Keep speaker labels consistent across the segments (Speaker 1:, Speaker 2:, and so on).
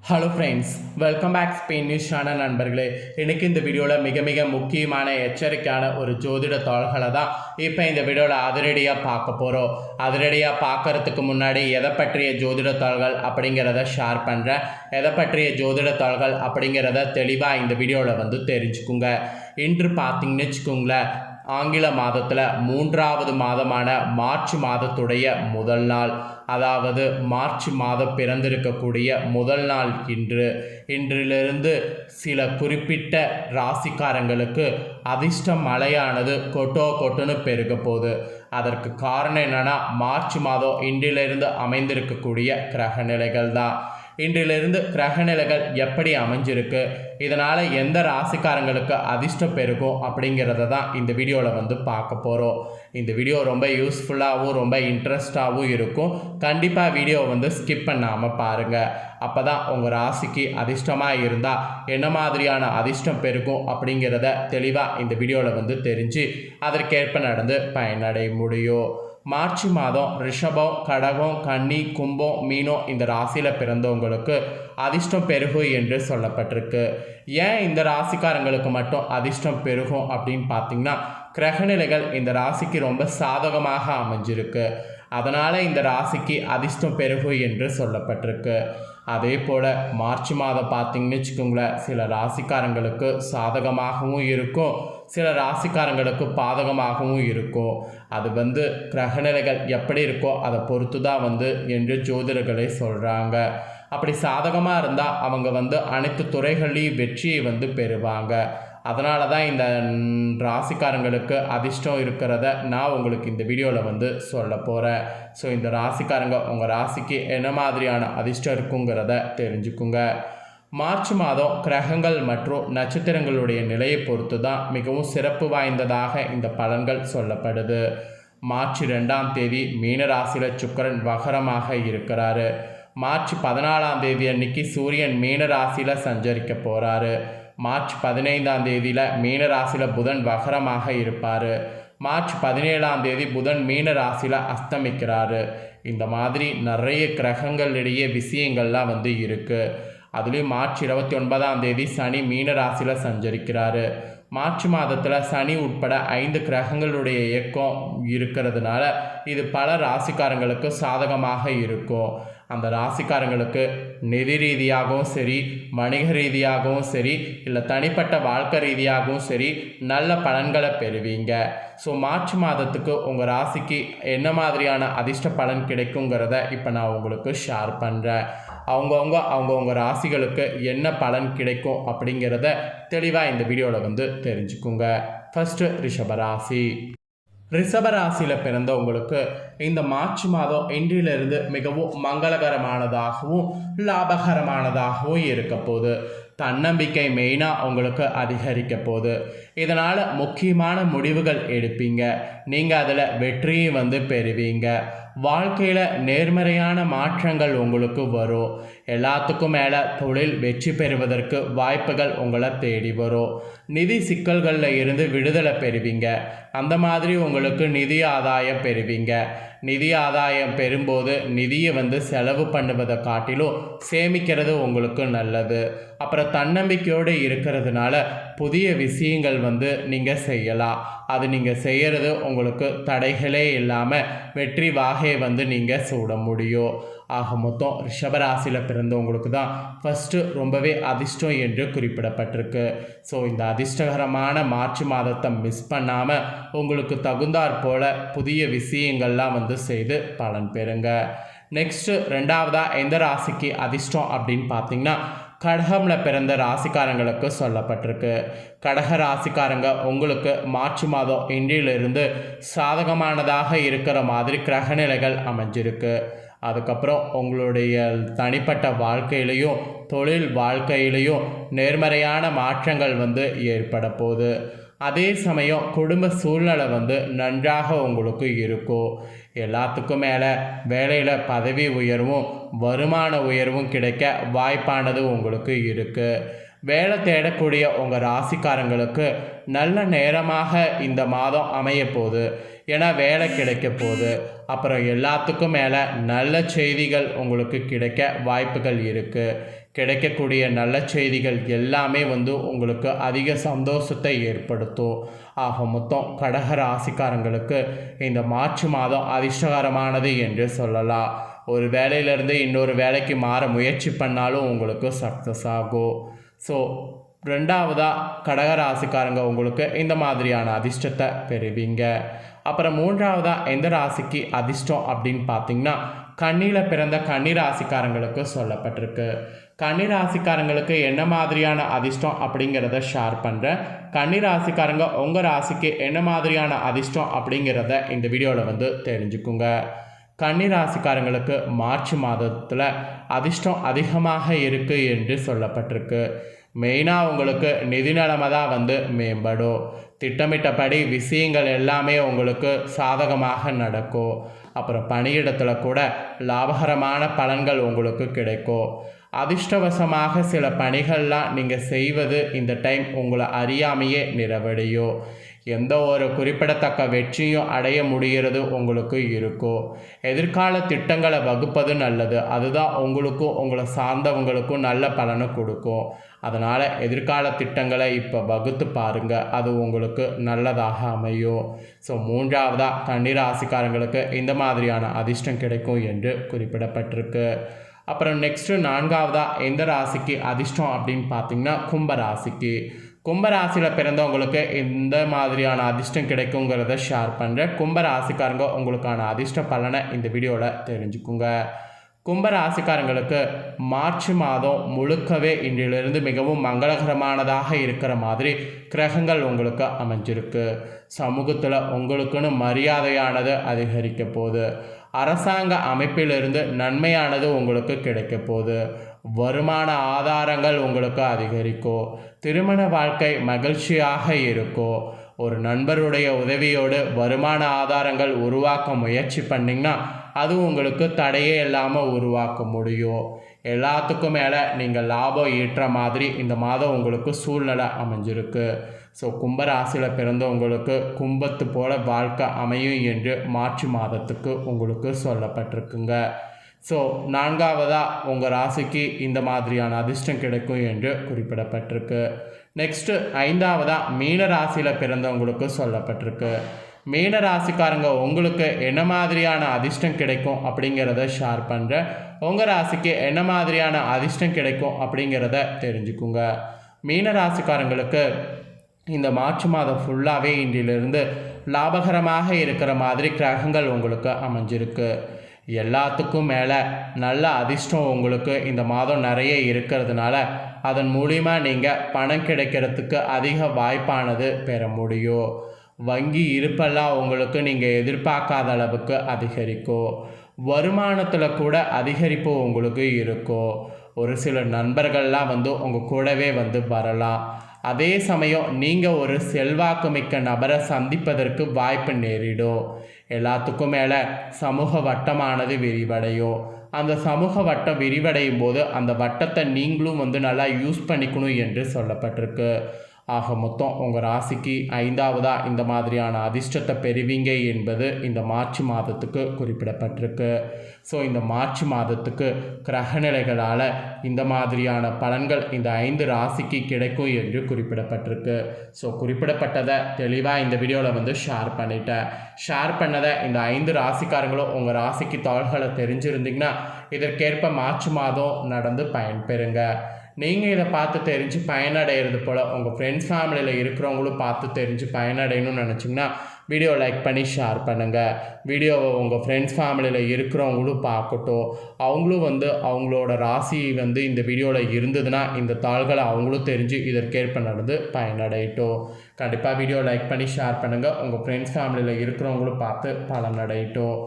Speaker 1: Hello friends, welcome back Spain news channel நண்பர்களே. இன்றைக்கி இந்த வீடியோவில் மிக மிக முக்கியமான எச்சரிக்கையான ஒரு ஜோதிட தாள்களை தான் இப்போ இந்த வீடியோவில் அதிரடியாக பார்க்க போகிறோம். அதிரடியாக பார்க்குறதுக்கு முன்னாடி எதை பற்றிய ஜோதிட தாள்கள் அப்படிங்கிறத ஷேர் பண்ணுறேன். எதை பற்றிய ஜோதிட தாள்கள் அப்படிங்கிறத தெளிவாக இந்த வீடியோவில் தெரிஞ்சுக்குங்க. இன்று பார்த்தீங்கன்னு வச்சுக்கோங்களேன், ஆங்கில மாதத்தில் 3வது மாதமான மார்ச் மாதத்துடைய முதல் நாள், அதாவது மார்ச் மாதம் பிறந்திருக்கக்கூடிய முதல் நாள் இன்றிலிருந்து சில குறிப்பிட்ட ராசிக்காரங்களுக்கு அதிர்ஷ்ட மழையானது கொட்டுன்னு பெருக போகுது. அதற்கு காரணம் என்னென்னா, மார்ச் மாதம் இன்றிலிருந்து அமைந்திருக்கக்கூடிய கிரக நிலைகள் தான். இன்றிலிருந்து கிரகநிலைகள் எப்படி அமைஞ்சிருக்கு, இதனால் எந்த ராசிக்காரங்களுக்கு அதிர்ஷ்டம் பெருகும் அப்படிங்கிறத தான் இந்த வீடியோவில் பார்க்க போகிறோம். இந்த வீடியோ ரொம்ப யூஸ்ஃபுல்லாகவும் ரொம்ப இன்ட்ரெஸ்டாகவும் இருக்கும். கண்டிப்பாக வீடியோ ஸ்கிப் பண்ணாமல் பாருங்கள். அப்போ தான் உங்கள் ராசிக்கு அதிர்ஷ்டமாக இருந்தால் என்ன மாதிரியான அதிர்ஷ்டம் பெருகும் அப்படிங்கிறத தெளிவாக இந்த வீடியோவில் தெரிஞ்சு அதற்கேற்ப நடந்து பயனடைய முடியும். மார்ச் மாதம் ரிஷபம், கடகம், கன்னி, கும்பம், மீனம் இந்த ராசியில் பிறந்தவங்களுக்கு அதிர்ஷ்டம் பெருகும் என்று சொல்லப்பட்டிருக்கு. ஏன் இந்த ராசிக்காரங்களுக்கு மட்டும் அதிர்ஷ்டம் பெருகும் அப்படின்னு பார்த்தீங்கன்னா, கிரகநிலைகள் இந்த ராசிக்கு ரொம்ப சாதகமாக அமைஞ்சிருக்கு. அதனால் இந்த ராசிக்கு அதிர்ஷ்டம் பெருகும் என்று சொல்லப்பட்டிருக்கு. அதே போல் மார்ச் மாதம் பார்த்திங்கன்னு வச்சுக்கோங்களேன், சில ராசிக்காரங்களுக்கு சாதகமாகவும் இருக்கும், சில ராசிக்காரங்களுக்கு பாதகமாகவும் இருக்கும். அது கிரகநிலைகள் எப்படி இருக்கோ அதை பொறுத்து தான் என்று ஜோதிடர்களே சொல்கிறாங்க. அப்படி சாதகமாக இருந்தால் அவங்க அனைத்து துறைகள்லேயும் வெற்றியை பெறுவாங்க. அதனால தான் இந்த ராசிக்காரங்களுக்கு அதிர்ஷ்டம் இருக்கிறத நான் உங்களுக்கு இந்த வீடியோவில் சொல்ல போகிறேன். ஸோ இந்த ராசிக்காரங்க உங்கள் ராசிக்கு என்ன மாதிரியான அதிர்ஷ்டம் இருக்குங்கிறத தெரிஞ்சுக்குங்க. மார்ச் மாதம் கிரகங்கள் மற்றும் நட்சத்திரங்களுடைய நிலையை பொறுத்து தான் மிகவும் சிறப்பு வாய்ந்ததாக இந்த பலன்கள் சொல்லப்படுது. மார்ச் 2ஆம் தேதி மீன ராசியில் சுக்கிரன் வகரமாக இருக்கிறாரு. மார்ச் 14ஆம் தேதி அன்னைக்கு சூரியன் மீன ராசியில் சஞ்சரிக்க போகிறாரு. மார்ச் 15ஆம் தேதியில் மீன ராசியில் புதன் வகரமாக இருப்பார். மார்ச் 17ஆம் தேதி புதன் மீன ராசியில் அஸ்தமிக்கிறாரு. இந்த மாதிரி நிறைய கிரகங்களிடையே விஷயங்கள்லாம் இருக்குது. அதுலேயும் மார்ச் 29ஆம் தேதி சனி மீன ராசியில் சஞ்சரிக்கிறாரு. மார்ச் மாதத்தில் சனி உட்பட 5 கிரகங்களுடைய இயக்கம் இருக்கிறதுனால இது பல ராசிக்காரங்களுக்கு சாதகமாக இருக்கும். அந்த ராசிக்காரங்களுக்கு நிதி ரீதியாகவும் சரி, வணிக ரீதியாகவும் சரி, இல்லை தனிப்பட்ட வாழ்க்கை ரீதியாகவும் சரி நல்ல பலன்களை பெறுவீங்க. ஸோ மார்ச் மாதத்துக்கு உங்கள் ராசிக்கு என்ன மாதிரியான அதிர்ஷ்ட பலன் கிடைக்குங்கிறத இப்போ நான் உங்களுக்கு ஷேர் பண்ணுறேன். அவங்கவுங்க ராசிகளுக்கு என்ன பலன் கிடைக்கும் அப்படிங்கிறத தெளிவாக இந்த வீடியோவில் தெரிஞ்சுக்குங்க. ஃபஸ்ட்டு ரிஷபராசி. ரிஷபராசியில் பிறந்தவங்களுக்கு இந்த மார்ச் மாதம் இன்றிலிருந்து மிகவும் மங்களகரமானதாகவும் லாபகரமானதாகவும் இருக்க போகுது. தன்னம்பிக்கை மெயினாக உங்களுக்கு அதிகரிக்க போகுது. இதனால் முக்கியமான முடிவுகள் எடுப்பீங்க. நீங்கள் அதில் வெற்றியும் பெறுவீங்க. வாழ்க்கையில் நேர்மறையான மாற்றங்கள் உங்களுக்கு வரும். எல்லாத்துக்கும் மேலே தொழில் வெற்றி பெறுவதற்கு வாய்ப்புகள் உங்களை தேடி வரும். நிதி சிக்கல்களில் இருந்து விடுதலை பெறுவீங்க. அந்த மாதிரி உங்களுக்கு நிதி ஆதாயம் பெறுவீங்க. நிதி ஆதாயம் பெறும்போது நிதியை செலவு பண்ணுவதை காட்டிலும் சேமிக்கிறது உங்களுக்கு நல்லது. அப்புறம் தன்னம்பிக்கையோடு இருக்கிறதுனால புதிய விஷயங்கள் நீங்கள் செய்யலாம். அது நீங்கள் செய்கிறது உங்களுக்கு தடைகளே இல்லாமல் வெற்றி வாகையை நீங்கள் சூட முடியும். ஆக மொத்தம் ரிஷபராசியில் பிறந்தவங்களுக்கு தான் ஃபஸ்ட்டு ரொம்பவே அதிர்ஷ்டம் என்று குறிப்பிடப்பட்டிருக்கு. ஸோ இந்த அதிர்ஷ்டகரமான மார்ச் மாதத்தை மிஸ் பண்ணாமல் உங்களுக்கு தகுந்தாற் போல் புதிய விஷயங்கள்லாம் செய்து பலன் பெறுங்க. நெக்ஸ்ட்டு 2வதாக எந்த ராசிக்கு அதிர்ஷ்டம் அப்படின்னு பார்த்தீங்கன்னா, கடகமில் பிறந்த ராசிக்காரங்களுக்கு சொல்லப்பட்டிருக்கு. கடக ராசிக்காரங்க உங்களுக்கு மார்ச் மாதம் இன்றிலிருந்து சாதகமானதாக இருக்கிற மாதிரி கிரகநிலைகள் அமைஞ்சிருக்கு. அதுக்கப்புறம் உங்களுடைய தனிப்பட்ட வாழ்க்கையிலையும் தொழில் வாழ்க்கையிலையும் நேர்மறையான மாற்றங்கள் ஏற்பட போகுது. அதே சமயம் குடும்ப சூழ்நிலை நன்றாக உங்களுக்கு இருக்கும். எல்லாத்துக்கும் மேலே வேலையில் பதவி உயர்வும் வருமான உயர்வும் கிடைக்க வாய்ப்பானது உங்களுக்கு இருக்குது. வேலை தேடக்கூடிய உங்கள் ராசிக்காரங்களுக்கு நல்ல நேரமாக இந்த மாதம் அமைய போகுது. ஏன்னா வேலை கிடைக்க போகுது. அப்புறம் எல்லாத்துக்கும் மேலே நல்ல செய்திகள் உங்களுக்கு கிடைக்க வாய்ப்புகள் இருக்குது. கிடைக்கக்கூடிய நல்ல செய்திகள் எல்லாமே உங்களுக்கு அதிக சந்தோஷத்தை ஏற்படுத்தும். ஆக மொத்தம் கடக ராசிக்காரங்களுக்கு இந்த மார்ச் மாதம் அதிர்ஷ்டகரமானது என்று சொல்லலாம். ஒரு வேலையிலேருந்து இன்னொரு வேலைக்கு மாற முயற்சி பண்ணாலும் உங்களுக்கு சக்ஸஸ் ஆகும். ஸோ ரெண்டாவதாக கடகராசிக்காரங்க உங்களுக்கு இந்த மாதிரியான அதிர்ஷ்டத்தை பெறுவீங்க. அப்புறம் மூன்றாவதாக எந்த ராசிக்கு அதிர்ஷ்டம் அப்படின்னு பார்த்தீங்கன்னா கன்னியில் பிறந்த கன்னிராசிக்காரங்களுக்கு சொல்லப்பட்டிருக்கு. கன்னிராசிக்காரங்களுக்கு என்ன மாதிரியான அதிர்ஷ்டம் அப்படிங்கிறத ஷேர் பண்ணுறேன். கன்னிராசிக்காரங்க உங்கள் ராசிக்கு என்ன மாதிரியான அதிர்ஷ்டம் அப்படிங்கிறத இந்த வீடியோவில் தெரிஞ்சுக்குங்க. கன்னிராசிக்காரங்களுக்கு மார்ச் மாதத்தில் அதிர்ஷ்டம் அதிகமாக இருக்குது என்று சொல்லப்பட்டிருக்கு. மெயினாக உங்களுக்கு நிதி நிலைமை தான் மேம்படும். திட்டமிட்டபடி விஷயங்கள் எல்லாமே உங்களுக்கு சாதகமாக நடக்கும். அப்புறம் பணியிடத்தில் கூட லாபகரமான பலன்கள் உங்களுக்கு கிடைக்கும். அதிர்ஷ்டவசமாக சில பணிகள்லாம் நீங்கள் செய்வது இந்த டைம் உங்களை அறியாமையே நிறைவடையும். எந்த ஒரு குறிப்பிடத்தக்க வெற்றியும் அடைய முடிகிறது உங்களுக்கு இருக்கும். எதிர்கால திட்டங்களை வகுப்பது நல்லது. அதுதான் உங்களுக்கும் உங்களை சார்ந்தவங்களுக்கும் நல்ல பலனை கொடுக்கும். அதனால் எதிர்கால திட்டங்களை இப்போ வகுத்து பாருங்கள். அது உங்களுக்கு நல்லதாக அமையும். ஸோ மூன்றாவதாக கன்னிராசிக்காரங்களுக்கு இந்த மாதிரியான அதிர்ஷ்டம் கிடைக்கும் என்று குறிப்பிடப்பட்டிருக்கு. அப்புறம் நெக்ஸ்ட்டு நான்காவதாக எந்த ராசிக்கு அதிர்ஷ்டம் அப்படின்னு பார்த்தீங்கன்னா கும்பராசிக்கு. கும்பராசியில் பிறந்தவங்களுக்கு இந்த மாதிரியான அதிர்ஷ்டம் கிடைக்குங்கிறத ஷேர் பண்ணுறேன். கும்பராசிக்காரங்க உங்களுக்கான அதிர்ஷ்ட பலனை இந்த வீடியோவில் தெரிஞ்சுக்குங்க. கும்பராசிக்காரங்களுக்கு மார்ச் மாதம் முழுக்கவே இன்றிலிருந்து மிகவும் மங்களகரமானதாக இருக்கிற மாதிரி கிரகங்கள் உங்களுக்கு அமைஞ்சிருக்கு. சமூகத்தில் உங்களுக்குன்னு மரியாதையானது அதிகரிக்க போகுது. அரசாங்க அமைப்பிலிருந்து நன்மையானது உங்களுக்கு கிடைக்க போகுது. வருமான ஆதாரங்கள் உங்களுக்கு அதிகரிக்கும். திருமண வாழ்க்கை மகிழ்ச்சியாக இருக்கும். ஒரு நண்பருடைய உதவியோடு வருமான ஆதாரங்கள் உருவாக்க முயற்சி பண்ணிங்கன்னா அது உங்களுக்கு தடையே இல்லாமல் உருவாக்க முடியும். எல்லாத்துக்கும் மேலே நீங்கள் லாபம் ஈட்டுற மாதிரி இந்த மாதம் உங்களுக்கு சூழ்நிலை அமைஞ்சிருக்கு. ஸோ கும்பராசியில் பிறந்தவங்களுக்கு கும்பத்து போல வாழ்க்கை அமையும் என்று மார்ச் மாதத்துக்கு உங்களுக்கு சொல்லப்பட்டிருக்குங்க. ஸோ நான்காவதாக உங்கள் ராசிக்கு இந்த மாதிரியான அதிர்ஷ்டம் கிடைக்கும் என்று குறிப்பிடப்பட்டிருக்கு. நெக்ஸ்ட்டு ஐந்தாவதாக மீன ராசியில் பிறந்தவங்களுக்கு சொல்லப்பட்டிருக்கு. மீன ராசிக்காரங்க உங்களுக்கு என்ன மாதிரியான அதிர்ஷ்டம் கிடைக்கும் அப்படிங்கிறத ஷேர் பண்ணுறேன். உங்கள் ராசிக்கு என்ன மாதிரியான அதிர்ஷ்டம் கிடைக்கும் அப்படிங்கிறத தெரிஞ்சுக்குங்க. மீன ராசிக்காரங்களுக்கு இந்த மார்ச் மாதம் ஃபுல்லாகவே இன்றிலிருந்து லாபகரமாக இருக்கிற மாதிரி கிரகங்கள் உங்களுக்கு அமைஞ்சிருக்கு. எல்லாத்துக்கும் மேலே நல்ல அதிர்ஷ்டம் உங்களுக்கு இந்த மாதம் நிறைய இருக்கிறதுனால அதன் மூலிமா நீங்கள் பணம் கிடைக்கிறதுக்கு அதிக வாய்ப்பானது பெற முடியும். வங்கி இருப்பெல்லாம் உங்களுக்கு நீங்கள் எதிர்பார்க்காத அளவுக்கு அதிகரிக்கும். வருமானத்தில் கூட அதிகரிப்பு உங்களுக்கு இருக்கும். ஒரு சில நண்பர்கள்லாம் உங்கள் கூடவே வரலாம். அதே சமயம் நீங்கள் ஒரு செல்வாக்கு மிக்க நபரை சந்திப்பதற்கு வாய்ப்பு நேரிடும். எல்லாத்துக்கும் மேலே சமூக வட்டமானது விரிவடையும். அந்த சமூக வட்டம் விரிவடையும் போது அந்த வட்டத்தை நீங்களும் நல்லா யூஸ் பண்ணிக்கணும் என்று சொல்லப்பட்டிருக்கு. ஆக மொத்தம் உங்கள் ராசிக்கு ஐந்தாவதாக இந்த மாதிரியான அதிர்ஷ்டத்தை பெறுவீங்க என்பது இந்த மார்ச் மாதத்துக்கு குறிப்பிடப்பட்டிருக்கு. ஸோ இந்த மார்ச் மாதத்துக்கு கிரகநிலைகளால் இந்த மாதிரியான பலன்கள் இந்த 5 ராசிக்கு கிடைக்கும் என்று குறிப்பிடப்பட்டிருக்கு. ஸோ குறிப்பிடப்பட்டதை தெளிவாக இந்த வீடியோவில் ஷேர் பண்ணிட்டேன். ஷேர் பண்ணதை இந்த 5 ராசிக்காரங்களும் உங்கள் ராசிக்கு தாள்களை தெரிஞ்சிருந்தீங்கன்னா இதற்கேற்ப மார்ச் மாதம் நடந்து பயன்பெறுங்க. நீங்கள் இதை பார்த்து தெரிஞ்சு பயனடைகிறது போல் உங்கள் ஃப்ரெண்ட்ஸ் ஃபேமிலியில் இருக்கிறவங்களும் பார்த்து தெரிஞ்சு பயனடையணும்னு நினச்சிங்கன்னா வீடியோ லைக் பண்ணி ஷேர் பண்ணுங்கள். வீடியோவை உங்கள் ஃப்ரெண்ட்ஸ் ஃபேமிலியில் இருக்கிறவங்களும் பார்க்கட்டும். அவங்களும் அவங்களோட ராசி இந்த வீடியோவில் இருந்ததுன்னா இந்த தாள்களை அவங்களும் தெரிஞ்சு இதற்கேற்ப நடந்து பயனடையட்டும். கண்டிப்பாக வீடியோ லைக் பண்ணி ஷேர் பண்ணுங்கள். உங்கள் ஃப்ரெண்ட்ஸ் ஃபேமிலியில் இருக்கிறவங்களும் பார்த்து பலனடையட்டும்.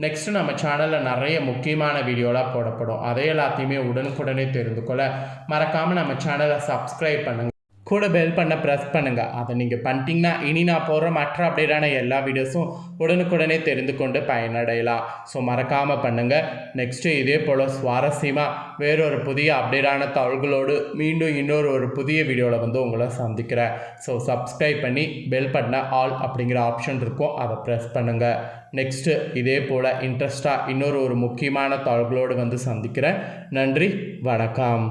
Speaker 1: நெக்ஸ்ட்டு நம்ம சேனலில் நிறைய முக்கியமான வீடியோலாம் போடப்படும். அதை எல்லாத்தையுமே உடனுக்குடனே தெரிந்து கொள்ள மறக்காமல் நம்ம சேனலை சப்ஸ்கிரைப் பண்ணுங்கள். கூட பெல் பண்ண ப்ரெஸ் பண்ணுங்கள். அதை நீங்கள் பண்ணிட்டீங்கன்னா இனி நான் போடுற மற்ற அப்டேட்டான எல்லா வீடியோஸும் உடனுக்குடனே தெரிந்து கொண்டு பயனடையலாம். ஸோ மறக்காமல் பண்ணுங்கள். நெக்ஸ்ட்டு இதே போல் சுவாரஸ்யமாக வேறொரு புதிய அப்டேட்டான தகவல்களோடு மீண்டும் இன்னொரு புதிய வீடியோவில் வந்து உங்களை சந்திக்கிறேன். ஸோ சப்ஸ்கிரைப் பண்ணி பெல் பட்டனை ஆல் அப்படிங்கிற ஆப்ஷன் இருக்கும், அதை ப்ரெஸ் பண்ணுங்கள். நெக்ஸ்ட்டு இதே போல் இன்ட்ரெஸ்டாக இன்னொரு முக்கியமான தகவல்களோடு வந்து சந்திக்கிறேன். நன்றி, வணக்கம்.